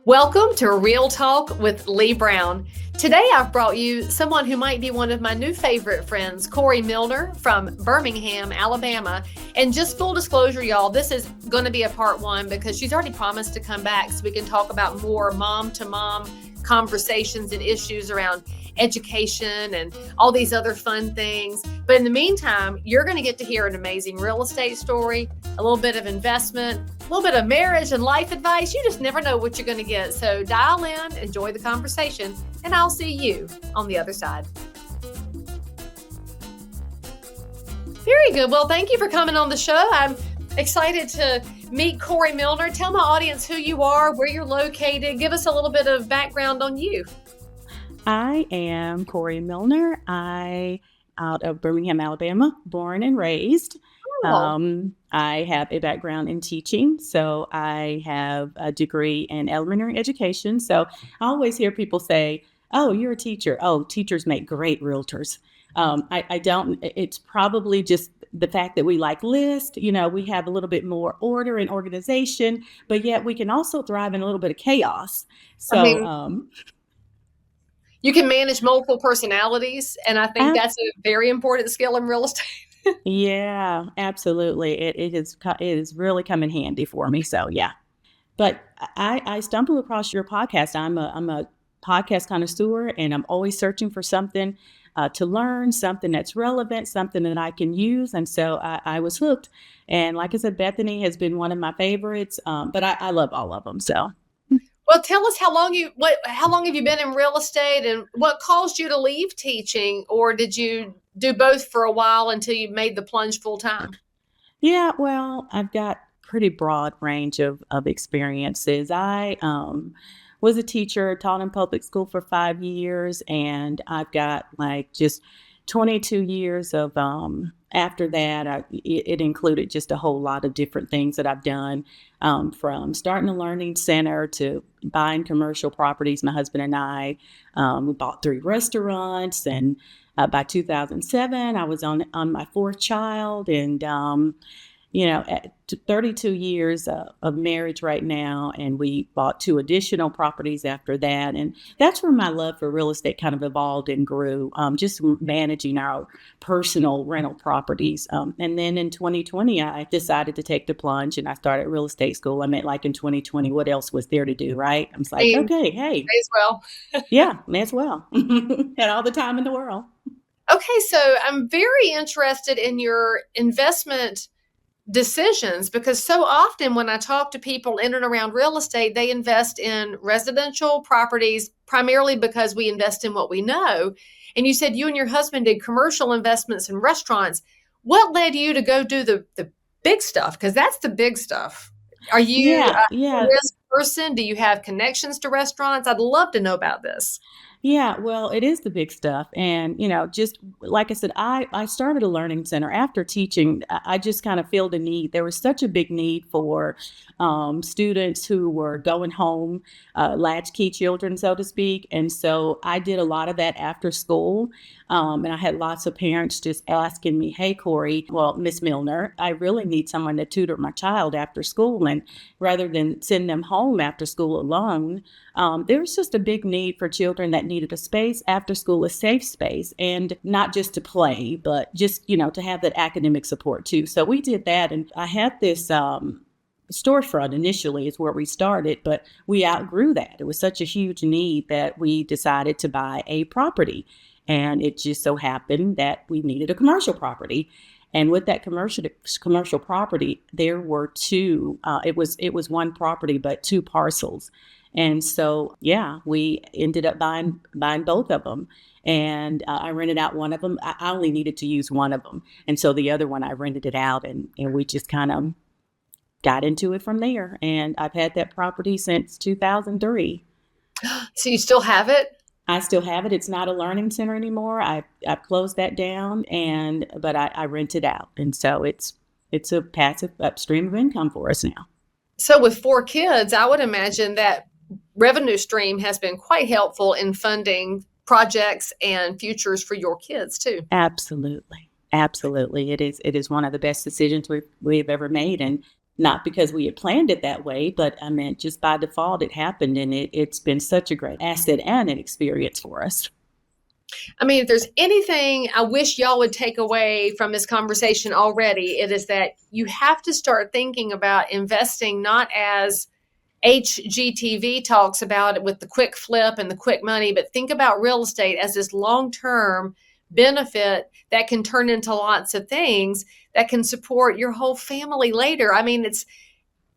Welcome to Real Talk with Leigh Brown. Today I've brought you someone who might be one of my new favorite friends, Corey Milner from Birmingham, Alabama. And just full disclosure, y'all, this is going to be a part one because she's already promised to come back so we can talk about more mom-to-mom conversations and issues around education and all these other fun things. But in the meantime, you're going to get to hear an amazing real estate story, a little bit of investment, a little bit of marriage and life advice. You just never know what you're going to get. So dial in, enjoy the conversation, and I'll see you on the other side. Very good. Well, thank you for coming on the show. I'm excited to meet Corey Milner. Tell my audience who you are, where you're located. Give us a little bit of background on you. I am Corey Milner. Out of Birmingham, Alabama, born and raised. I have a background in teaching, so I have a degree in elementary education. So I always hear people say, "Oh, you're a teacher. Oh, teachers make great realtors." I don't. It's probably just the fact that we like lists. We have a little bit more order and organization, but yet we can also thrive in a little bit of chaos. So. You can manage multiple personalities, and I think that's a very important skill in real estate. Yeah, absolutely. It is really come in handy for me. So yeah, but I stumbled across your podcast. I'm a podcast connoisseur, and I'm always searching for something to learn, something that's relevant, something that I can use. And so I was hooked. And like I said, Bethany has been one of my favorites, but I love all of them. So. Well, tell us how long have you been in real estate and what caused you to leave teaching, or did you do both for a while until you made the plunge full time? Yeah, well, I've got pretty broad range of experiences. I was a teacher, taught in public school for 5 years, and I've got like just 22 years of after that, it included just a whole lot of different things that I've done, from starting a learning center to buying commercial properties. My husband and I, we bought 3 restaurants, and by 2007, I was on my 4th child, and at 32 years of marriage right now, and we bought 2 additional properties after that. And that's where my love for real estate kind of evolved and grew, just managing our personal rental properties. And then in 2020, I decided to take the plunge and I started real estate school. I meant like in 2020, what else was there to do, right? I was like, okay, hey. May as well. Yeah, may as well. Had all the time in the world. Okay, so I'm very interested in your investment decisions because so often when I talk to people in and around real estate, they invest in residential properties primarily because we invest in what we know. And you said you and your husband did commercial investments in restaurants. What led you to go do the big stuff? Because that's the big stuff. Are you a risk person? Do you have connections to restaurants? I'd love to know about this. Yeah, well, it is the big stuff. And, just like I said, I started a learning center after teaching. I just kind of feel the need. There was such a big need for students who were going home, latchkey children, so to speak. And so I did a lot of that after school. And I had lots of parents just asking me, "Hey, Corey, well, Miss Milner, I really need someone to tutor my child after school." And rather than send them home after school alone, there was just a big need for children that needed a space after school, a safe space, and not just to play, but just, to have that academic support too. So we did that. And I had this storefront initially is where we started, but we outgrew that. It was such a huge need that we decided to buy a property. And it just so happened that we needed a commercial property. And with that commercial property, there were 2. It was one property, but 2 parcels. And so, yeah, we ended up buying both of them. And I rented out one of them. I only needed to use one of them. And so the other one, I rented it out, and we just kind of got into it from there. And I've had that property since 2003. So you still have it? I still have it. It's not a learning center anymore. I've closed that down, but I rent it out. And so it's a passive upstream of income for us now. So with 4 kids, I would imagine that revenue stream has been quite helpful in funding projects and futures for your kids too. Absolutely. Absolutely. It is one of the best decisions we've ever made. And not because we had planned it that way, but I meant just by default it happened, and it's been such a great asset and an experience for us. I mean, if there's anything I wish y'all would take away from this conversation already, it is that you have to start thinking about investing not as HGTV talks about it with the quick flip and the quick money, but think about real estate as this long-term benefit that can turn into lots of things that can support your whole family later. I mean,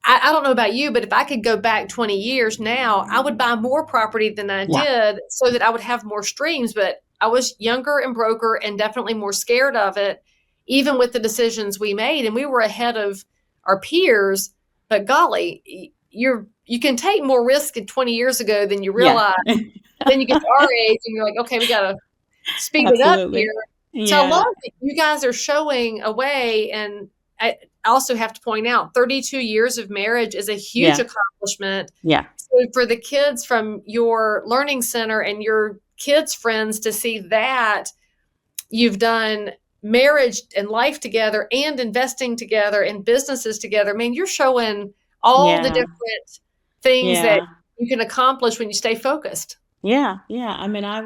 I don't know about you, but if I could go back 20 years now, I would buy more property than I Yeah. did so that I would have more streams. But I was younger and broker and definitely more scared of it, even with the decisions we made. And we were ahead of our peers. But golly, you can take more risk 20 years ago than you Yeah. realize. Then you get to our age and you're like, okay, we got to speed it up here. Absolutely. So I love Yeah. that you guys are showing a way. And I also have to point out 32 years of marriage is a huge Yeah. accomplishment. Yeah. So for the kids from your learning center and your kids' friends to see that you've done marriage and life together and investing together and businesses together, man, you're showing all the Yeah. different things that Yeah. you can accomplish when you stay focused. Yeah, yeah. I mean, I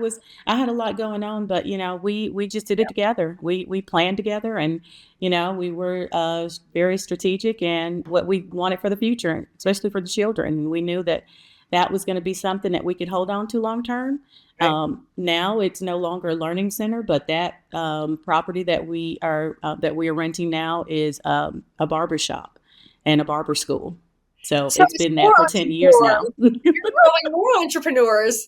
had a lot going on, but we just did it together. We planned together, and we were very strategic and what we wanted for the future, especially for the children. And we knew that that was going to be something that we could hold on to long term. Right. Now it's no longer a learning center, but that property that we are renting now is a barber shop and a barber school. So So it's it's been more that for 10 years now. entrepreneurs. You're growing more entrepreneurs.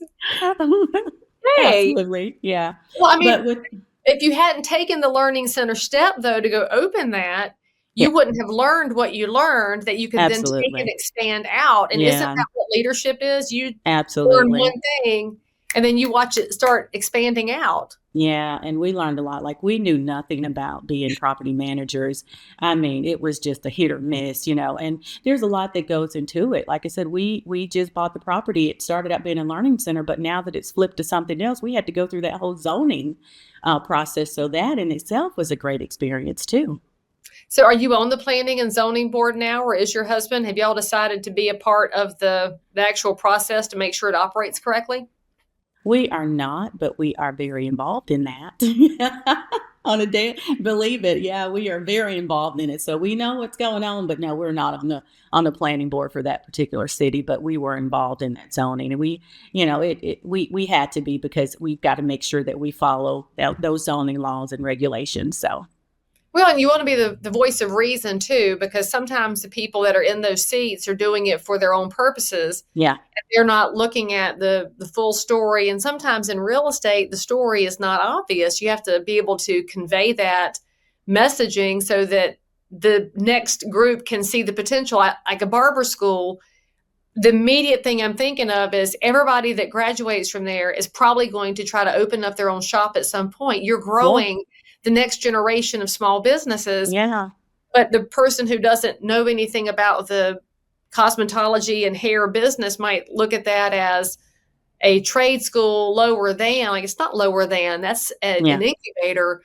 Hey. Absolutely, yeah. Well, I mean, But with if you hadn't taken the learning center step, though, to go open that, Yeah, you wouldn't have learned what you learned that you could then take and absolutely. expand out. And isn't Yeah, that what leadership is? You learn absolutely. one thing and then you watch it start expanding out. Yeah, and we learned a lot. Like, we knew nothing about being property managers. I mean, it was just a hit or miss, and there's a lot that goes into it. Like I said, we just bought the property. It started out being a learning center, but now that it's flipped to something else, we had to go through that whole zoning process. So that in itself was a great experience too. So are you on the planning and zoning board now, or is your husband? Have y'all decided to be a part of the actual process to make sure it operates correctly? We are not, but we are very involved in that. On a day, believe it, yeah, we are very involved in it. So we know what's going on, but no, we're not on the planning board for that particular city. But we were involved in that zoning, and we had to be because we've got to make sure that we follow those zoning laws and regulations. So Well, and you want to be the voice of reason too, because sometimes the people that are in those seats are doing it for their own purposes. yeah, They're not looking at the full story. And sometimes in real estate, the story is not obvious. You have to be able to convey that messaging so that the next group can see the potential. Like a barber school, the immediate thing I'm thinking of is everybody that graduates from there is probably going to try to open up their own shop at some point. You're yeah, growing the next generation of small businesses, yeah, but the person who doesn't know anything about the cosmetology and hair business might look at that as a trade school lower than. Like, it's not lower than, that's an yeah, incubator.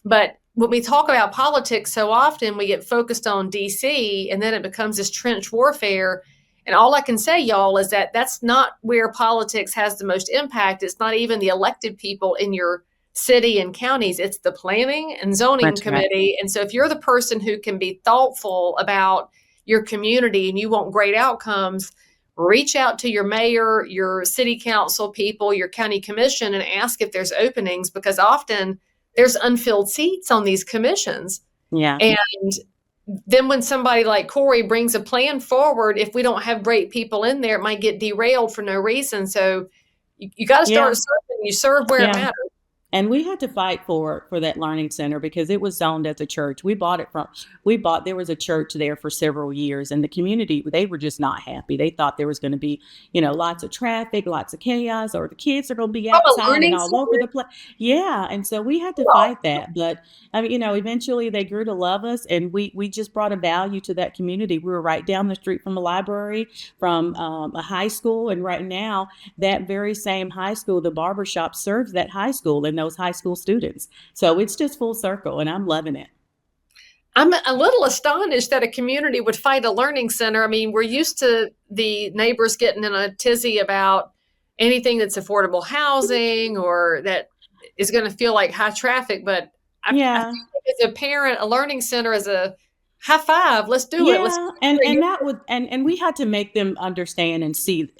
But when we talk about politics so often, we get focused on DC and then it becomes this trench warfare. And all I can say, y'all, is that that's not where politics has the most impact. It's not even the elected people in your city and counties. It's the planning and zoning that's right. committee. And so if you're the person who can be thoughtful about your community and you want great outcomes, reach out to your mayor, your city council people, your county commission, and ask if there's openings, because often there's unfilled seats on these commissions. Yeah, And then when somebody like Corey brings a plan forward, if we don't have great people in there, it might get derailed for no reason. So you got to start yeah, serving. You serve where it yeah. matters. And we had to fight for that learning center because it was zoned as a church. There was a church there for several years, and the community, they were just not happy. They thought there was going to be, lots of traffic, lots of chaos, or the kids are going to be From a outside and learning all over center. the place. Yeah. And so we had to fight that. But I mean, eventually they grew to love us, and we just brought a value to that community. We were right down the street from a library, from a high school. And right now, that very same high school, the barbershop serves that high school and those high school students. So it's just full circle, and I'm loving it. I'm a little astonished that a community would fight a learning center. I mean, we're used to the neighbors getting in a tizzy about anything that's affordable housing or that is going to feel like high traffic. But I Yeah. think as a parent, a learning center is a high five. Let's do it. Let's Yeah, celebrate and your that would and we had to make them understand and see,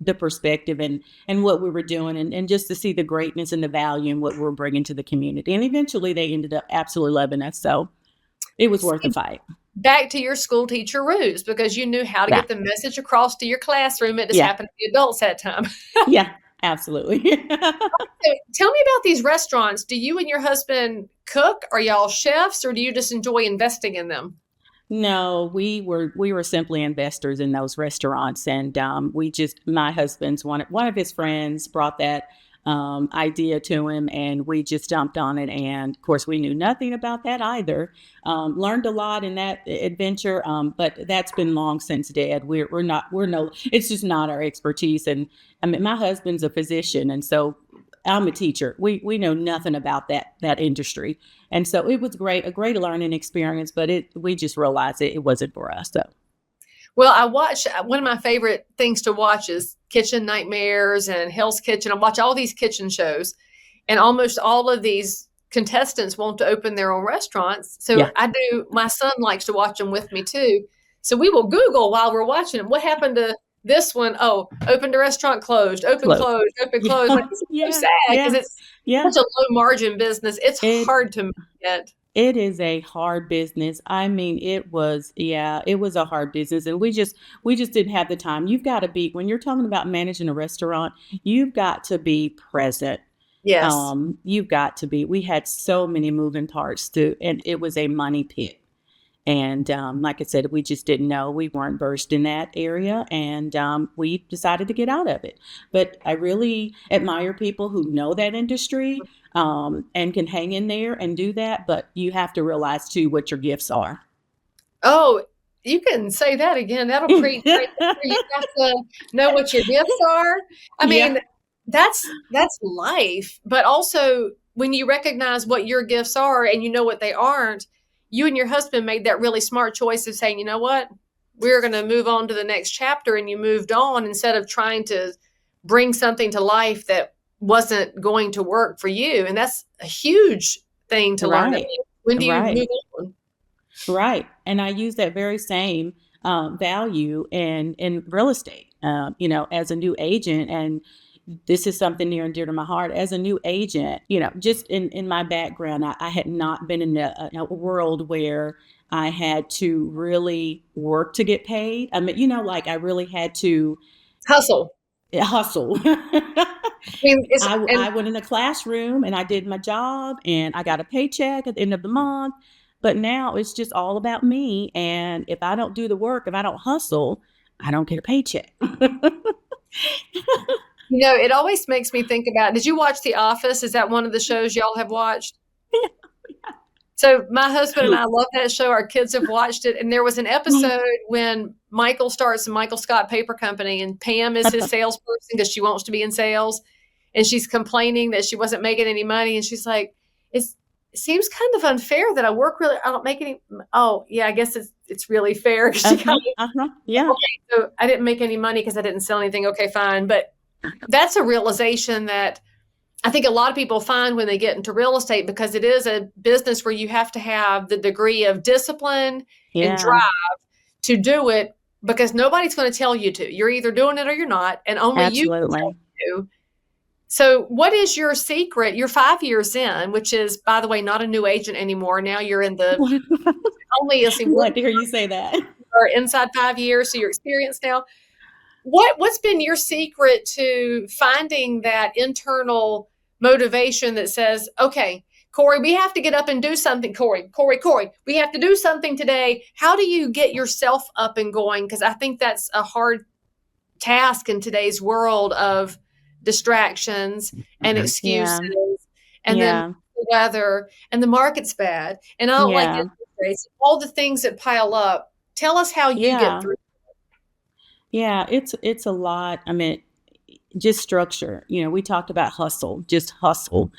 the perspective and what we were doing and just to see the greatness and the value and what we're bringing to the community. And eventually they ended up absolutely loving us. So it was worth the fight. back to your school teacher roots because you knew how to Yeah. get the message across to your classroom. It just Yeah. happened to be adults that time. Yeah. Absolutely. So tell me about these restaurants. Do you and your husband cook? Are y'all chefs or do you just enjoy investing in them? No, we were simply investors in those restaurants, and we just my husband's one of his friends brought that idea to him, and we just jumped on it. And of course, we knew nothing about that either. Learned a lot in that adventure, but that's been long since dead. We're not we're no. It's just not our expertise. And I mean, my husband's a physician, and so I'm a teacher. We know nothing about that industry. And so it was a great learning experience, but we just realized it wasn't for us. So Well, I watch one of my favorite things to watch is Kitchen Nightmares and Hell's Kitchen. I watch all these kitchen shows, and almost all of these contestants want to open their own restaurants. So yeah, I do, my son likes to watch them with me too. So we will Google while we're watching them. What happened to this one? Oh, opened a restaurant, closed, open, close. closed, open, closed. Like, Yeah, this is so yeah, sad because yeah, it's yeah. such a low margin business. It's It hard to make it. it is a hard business. I mean, it was a hard business, and we just didn't have the time. You've got to be when you're talking about managing a restaurant, you've got to be present. Yes. You've got to be. We had so many moving parts to, and it was a money pit. And like I said, we just didn't know. We weren't versed in that area, and we decided to get out of it. But I really admire people who know that industry and can hang in there and do that. But you have to realize too what your gifts are. Oh, you can say that again. That'll preach right there. You have to know what your gifts are. I Yeah, mean, that's life, but also when you recognize what your gifts are and you know what they aren't, you and your husband made that really smart choice of saying, "You know what? We're going to move on to the next chapter," and you moved on instead of trying to bring something to life that wasn't going to work for you. And that's a huge thing to learn. I right, mean, when do you right. move on? Right. And I use that very same value in real estate, as a new agent. And this is something near and dear to my heart. As a new agent, just in my background, I had not been in a world where I had to really work to get paid. I mean, like I really had to Hustle. hustle. I mean, it's and I went in the classroom and I did my job and I got a paycheck at the end of the month. But now it's just all about me. And if I don't do the work, if I don't hustle, I don't get a paycheck. it always makes me think about, did you watch The Office? Is that one of the shows y'all have watched? So my husband and I love that show. Our kids have watched it. And there was an episode when Michael starts the Michael Scott Paper Company and Pam is his salesperson because she wants to be in sales. And she's complaining that she wasn't making any money. And she's like, it seems kind of unfair that I don't make any. Oh yeah, I guess it's really fair. She kind Uh-huh, of, uh-huh, yeah. okay, so I didn't make any money because I didn't sell anything. Okay, fine. But that's a realization that I think a lot of people find when they get into real estate because it is a business where you have to have the degree of discipline and drive Yeah, to do it because nobody's going to tell you to. You're either doing it or you're not, and only you can tell absolutely. you. So, what is your secret? You're 5 years in, which is, by the way, not a new agent anymore. Now you're in the only, let's see, I'm glad to hear you say that. or inside 5 years, so you're experienced now. What's been your secret to finding that internal motivation that says, okay, Corey, we have to get up and do something. Corey, we have to do something today. How do you get yourself up and going? Because I think that's a hard task in today's world of distractions and excuses, Yeah, and then yeah, the weather and the market's bad, and I don't like yeah, interest rates, all the things that pile up. Tell us how you get yeah, through. yeah. It's a lot. I mean, just structure. We talked about hustle, just hustle.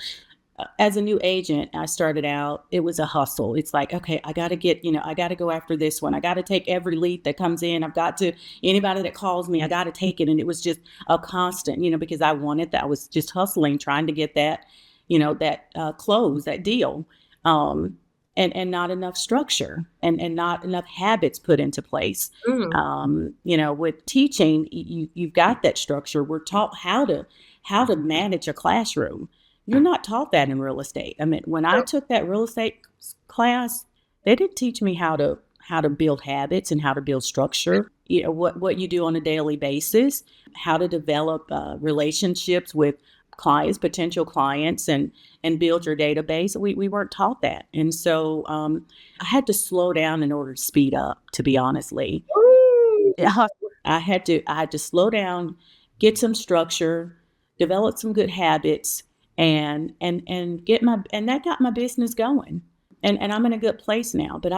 as a new agent, I started out, it was a hustle. It's like, okay, I got to get, I got to go after this one. I got to take every lead that comes in. I've got to, anybody that calls me, I got to take it. And it was just a constant, because I wanted that. I was just hustling, trying to get that, that close, that deal. And not enough structure and not enough habits put into place. With teaching, you've got that structure. We're taught how to manage a classroom. You're not taught that in real estate. I mean, when I took that real estate class, they didn't teach me how to build habits and how to build structure. What you do on a daily basis, how to develop relationships with clients, potential clients, and build your database. We weren't taught that, and so I had to slow down in order to speed up. To be honest, Leigh, I had to slow down, get some structure, develop some good habits, and that got my business going. And I'm in a good place now. But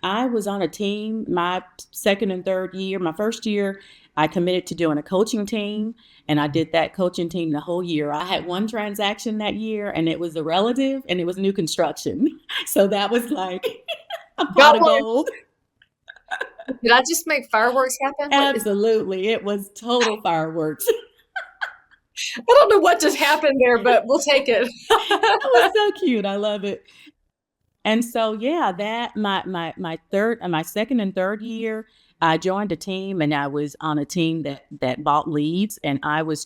I was on a team my second and third year. My first year, I committed to doing a coaching team, and I did that coaching team the whole year. I had one transaction that year, and it was a relative, and it was new construction. So that was like a pot of gold. Did I just make fireworks happen? Absolutely. It was total fireworks. I don't know what just happened there, but we'll take it. That was so cute. I love it. And so, yeah, that my second and third year, I joined a team, and I was on a team that bought leads, and I was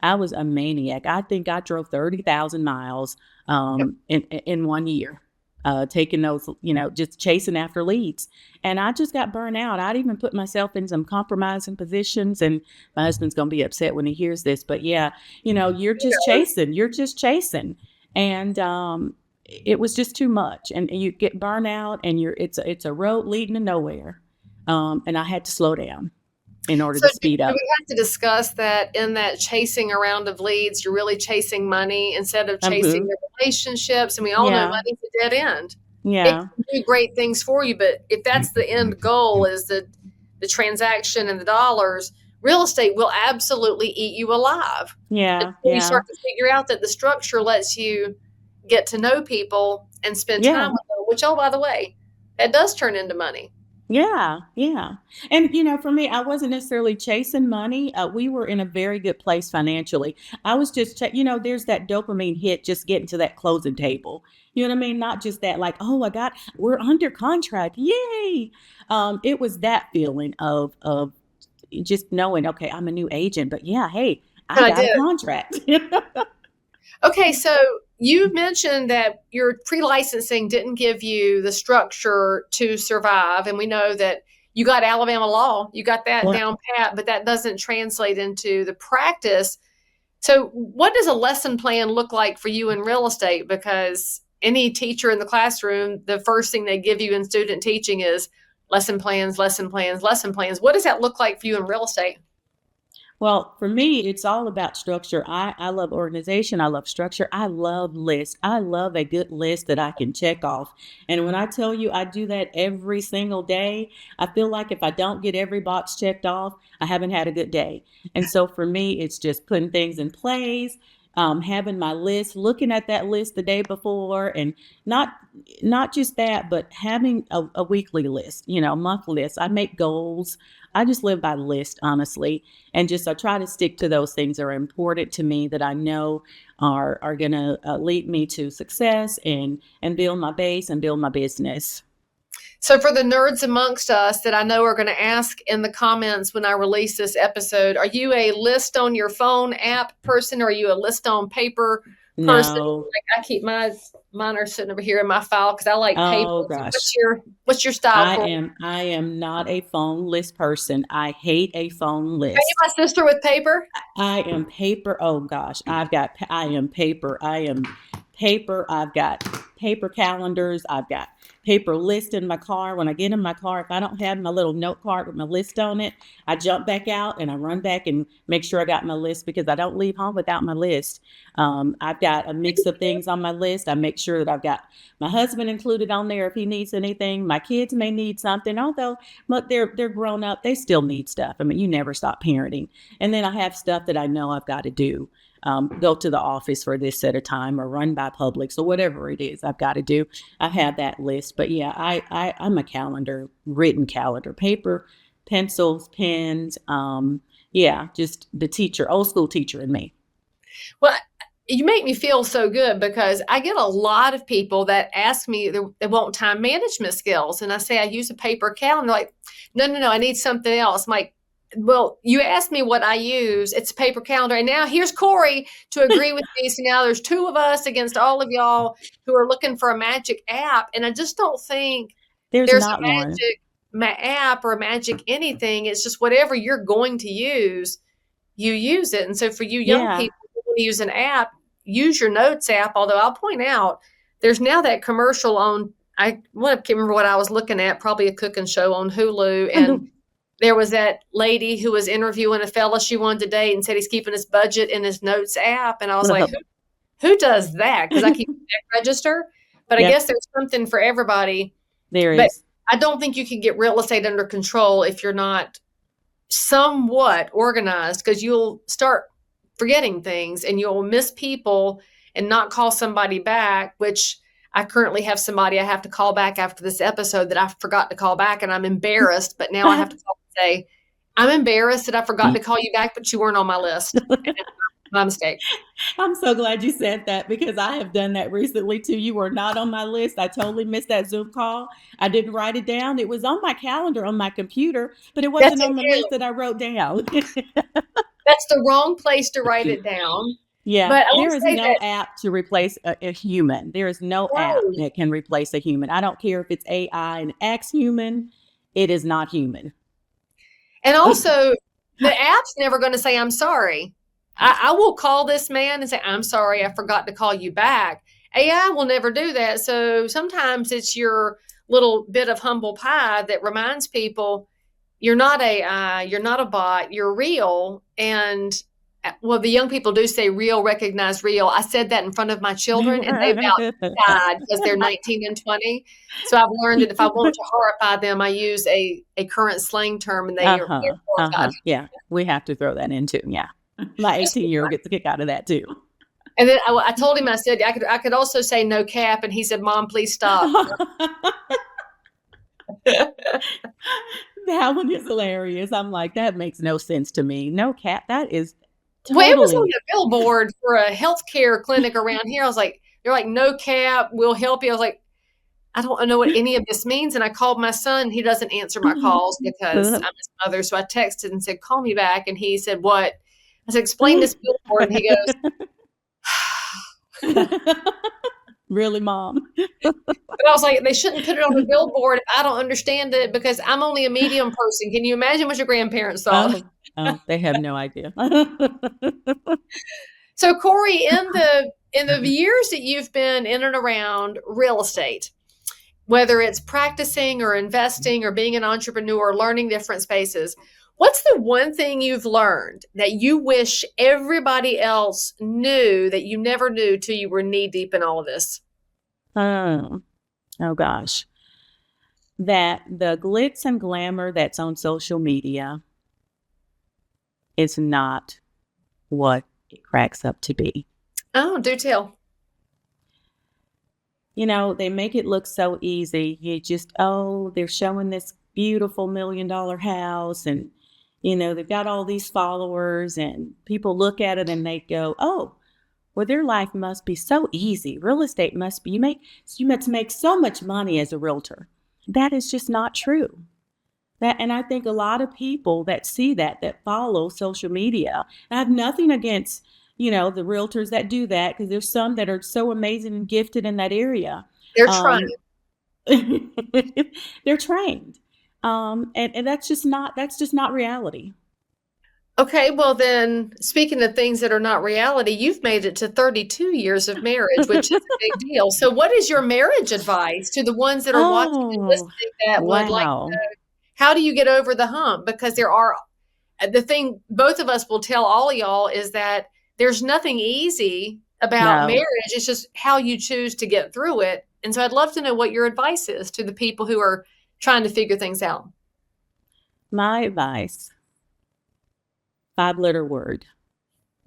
a maniac. I think I drove 30,000 miles in 1 year, taking those, just chasing after leads. And I just got burnt out. I'd even put myself in some compromising positions, and my husband's going to be upset when he hears this. But yeah, you're just chasing. And it was just too much, and you get burnt out, and it's a road leading to nowhere. And I had to slow down in order to speed up. We have to discuss that in that chasing around of leads, you're really chasing money instead of chasing the relationships. And we all know money's a dead end. Yeah. It can do great things for you, but if that's the end goal is the transaction and the dollars, real estate will absolutely eat you alive. Yeah. You start to figure out that the structure lets you get to know people and spend time with them, which, by the way, that does turn into money. Yeah. And, for me, I wasn't necessarily chasing money. We were in a very good place financially. I was just, there's that dopamine hit just getting to that closing table. You know what I mean? Not just that, like, oh, we're under contract. Yay. It was that feeling of just knowing, okay, I'm a new agent, but yeah, hey, I got a contract. Okay, so you mentioned that your pre-licensing didn't give you the structure to survive, and we know that you got Alabama law, you got that down pat, but that doesn't translate into the practice. So what does a lesson plan look like for you in real estate? Because any teacher in the classroom, the first thing they give you in student teaching is lesson plans, lesson plans, lesson plans. What does that look like for you in real estate? Well, for me, it's all about structure. I love organization. I love structure. I love lists. I love a good list that I can check off. And when I tell you I do that every single day, I feel like if I don't get every box checked off, I haven't had a good day. And so for me, it's just putting things in place, having my list, looking at that list the day before, and not just that, but having a weekly list, monthly list. I make goals. I just live by list, honestly, and I try to stick to those things that are important to me that I know are going to lead me to success and build my base and build my business. So for the nerds amongst us that I know are going to ask in the comments when I release this episode, are you a list on your phone app person, or are you a list on paper person? No. Like I keep mine are sitting over here in my file because I like paper. Oh gosh. What's your style? I am not a phone list person. I hate a phone list. Are you my sister with paper? I am paper. Oh gosh. I am paper. I've got paper calendars. I've got paper list in my car. When I get in my car, if I don't have my little note card with my list on it, I jump back out and I run back and make sure I got my list, because I don't leave home without my list. I've got a mix of things on my list. I make sure that I've got my husband included on there if he needs anything. My kids may need something, although they're grown up, they still need stuff. I mean, you never stop parenting. And then I have stuff that I know I've got to do. go to the office for this set of time or run by Publix or whatever it is I've got to do. I have that list. But yeah, I'm a calendar, written calendar, paper, pencils, pens. Yeah, just the teacher, old school teacher in me. Well, you make me feel so good because I get a lot of people that ask me, they want time management skills. And I say, I use a paper calendar. Like, no, I need something else. I'm like, well, you asked me what I use. It's a paper calendar. And now here's Corey to agree with me. So now there's two of us against all of y'all who are looking for a magic app. And I just don't think There's there's not a one. magic app or a magic anything. It's just whatever you're going to use, you use it. And so for you young Yeah. people who want to use an app, use your notes app. Although I'll point out there's now that commercial on, I can't remember what I was looking at, probably a cooking show on Hulu. And there was that lady who was interviewing a fella she wanted to date and said he's keeping his budget in his notes app. And I was like, who does that? Because I keep that register. But I Yep, guess there's something for everybody. there But is. I don't think you can get real estate under control if you're not somewhat organized, because you'll start forgetting things and you'll miss people and not call somebody back, which I currently have somebody I have to call back after this episode that I forgot to call back, and I'm embarrassed, but now I have to call and say, I'm embarrassed that I forgot to call you back, but you weren't on my list. And it's my mistake. I'm so glad you said that because I have done that recently too. You were not on my list. I totally missed that Zoom call. I didn't write it down. It was on my calendar on my computer, but it That's wasn't on on the you. list that I wrote down. That's the wrong place to write it down. Yeah, But I will there is say no that, app to replace a human. There is no app right. that can replace a human. I don't care if it's AI and acts human, it is not human. And also, the app's never going to say, I'm sorry. I will call this man and say, I'm sorry, I forgot to call you back. AI will never do that. So sometimes it's your little bit of humble pie that reminds people you're not AI, you're not a bot, you're real. And well, the young people do say real, recognize real. I said that in front of my children and they about died because they're 19 and 20. So I've learned that if I want to horrify them, I use a current slang term and they're horrified. Yeah, we have to throw that in too. Yeah. My 18-year-old gets a kick out of that too. And then I told him, I said, I could also say no cap. And he said, Mom, please stop. That one is hilarious. I'm like, that makes no sense to me. No cap. That is Well, it was on totally. the billboard for a healthcare clinic around here. I was like, they're like, no cap, we'll help you. I was like, I don't know what any of this means. And I called my son. He doesn't answer my calls because I'm his mother. So I texted and said, call me back. And he said, what? I said, explain this billboard. And he goes, Really, Mom? but I was like, they shouldn't put it on the billboard if I don't understand it because I'm only a medium person. Can you imagine what your grandparents thought? They have no idea. So Corey, in the years that you've been in and around real estate, whether it's practicing or investing or being an entrepreneur, learning different spaces, what's the one thing you've learned that you wish everybody else knew that you never knew till you were knee deep in all of this? Oh, oh gosh. That the glitz and glamour that's on social media is not what it cracks up to be. Oh, do tell. They make it look so easy. You just, they're showing this beautiful $1 million house and, they've got all these followers and people look at it and they go, oh, well, their life must be so easy. Real estate must be, you must make so much money as a realtor. That is just not true. And I think a lot of people that see that follow social media, I have nothing against, the realtors that do that because there's some that are so amazing and gifted in that area. They're trying. They're trained. And that's just not reality. Okay, well then, speaking of things that are not reality, you've made it to 32 years of marriage, which is a big deal. So what is your marriage advice to the ones that are watching and Oh, listening that would like to wow. know, how do you get over the hump? Because the thing both of us will tell all of y'all is that there's nothing easy about No, marriage. It's just how you choose to get through it. And so I'd love to know what your advice is to the people who are trying to figure things out. my advice, 5-letter word,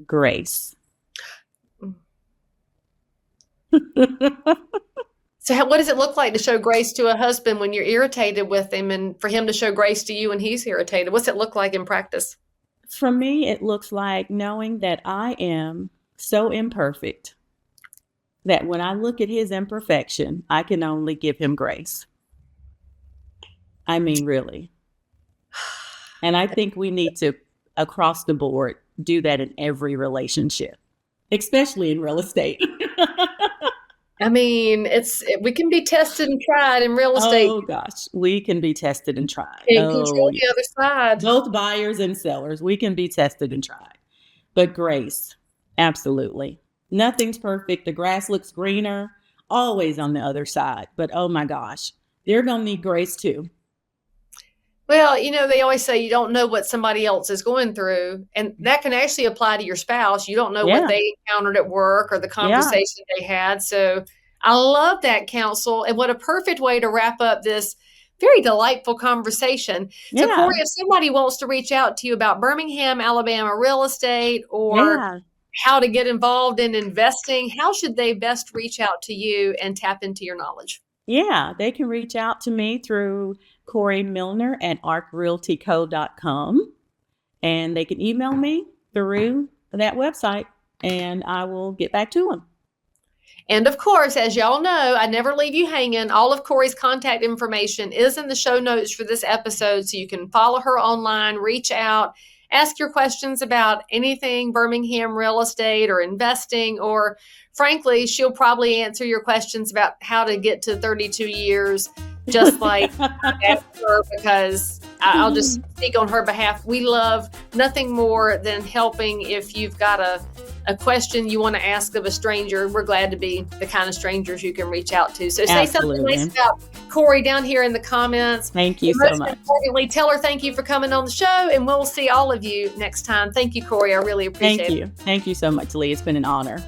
grace. So what does it look like to show grace to a husband when you're irritated with him, and for him to show grace to you when he's irritated? What's it look like in practice? For me, it looks like knowing that I am so imperfect that when I look at his imperfection, I can only give him grace. I mean, really. And I think we need to, across the board, do that in every relationship, especially in real estate. I mean, we can be tested and tried in real estate. Oh gosh, we can be tested and tried. And control the other side. Both buyers and sellers, we can be tested and tried. But grace, absolutely. Nothing's perfect. The grass looks greener, always on the other side. But oh my gosh, they're going to need grace too. Well, they always say you don't know what somebody else is going through, and that can actually apply to your spouse. You don't know what they encountered at work or the conversation they had. So I love that counsel, and what a perfect way to wrap up this very delightful conversation. So Corey, if somebody wants to reach out to you about Birmingham, Alabama real estate, or how to get involved in investing, how should they best reach out to you and tap into your knowledge? Yeah, they can reach out to me through Corey Milner at arcrealtyco.com, and they can email me through that website, and I will get back to them. And of course, as y'all know, I never leave you hanging. All of Corey's contact information is in the show notes for this episode, so you can follow her online, reach out, ask your questions about anything Birmingham real estate or investing, or frankly, she'll probably answer your questions about how to get to 32 years, just like her, because I'll just speak on her behalf. We love nothing more than helping. If you've got a question you want to ask of a stranger, we're glad to be the kind of strangers you can reach out to. So say something nice about Corey down here in the comments. Thank you so much. Most importantly, tell her thank you for coming on the show, and we'll see all of you next time. Thank you, Corey. I really appreciate it. Thank you. Thank you so much, Leigh. It's been an honor.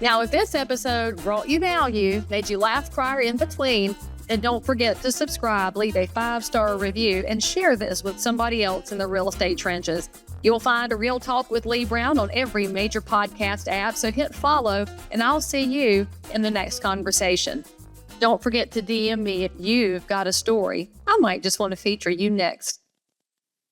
Now, if this episode brought you value, made you laugh, cry, or in between, then don't forget to subscribe, leave a 5-star review, and share this with somebody else in the real estate trenches. You'll find a Real Talk with Leigh Brown on every major podcast app, so hit follow, and I'll see you in the next conversation. Don't forget to DM me if you've got a story. I might just want to feature you next.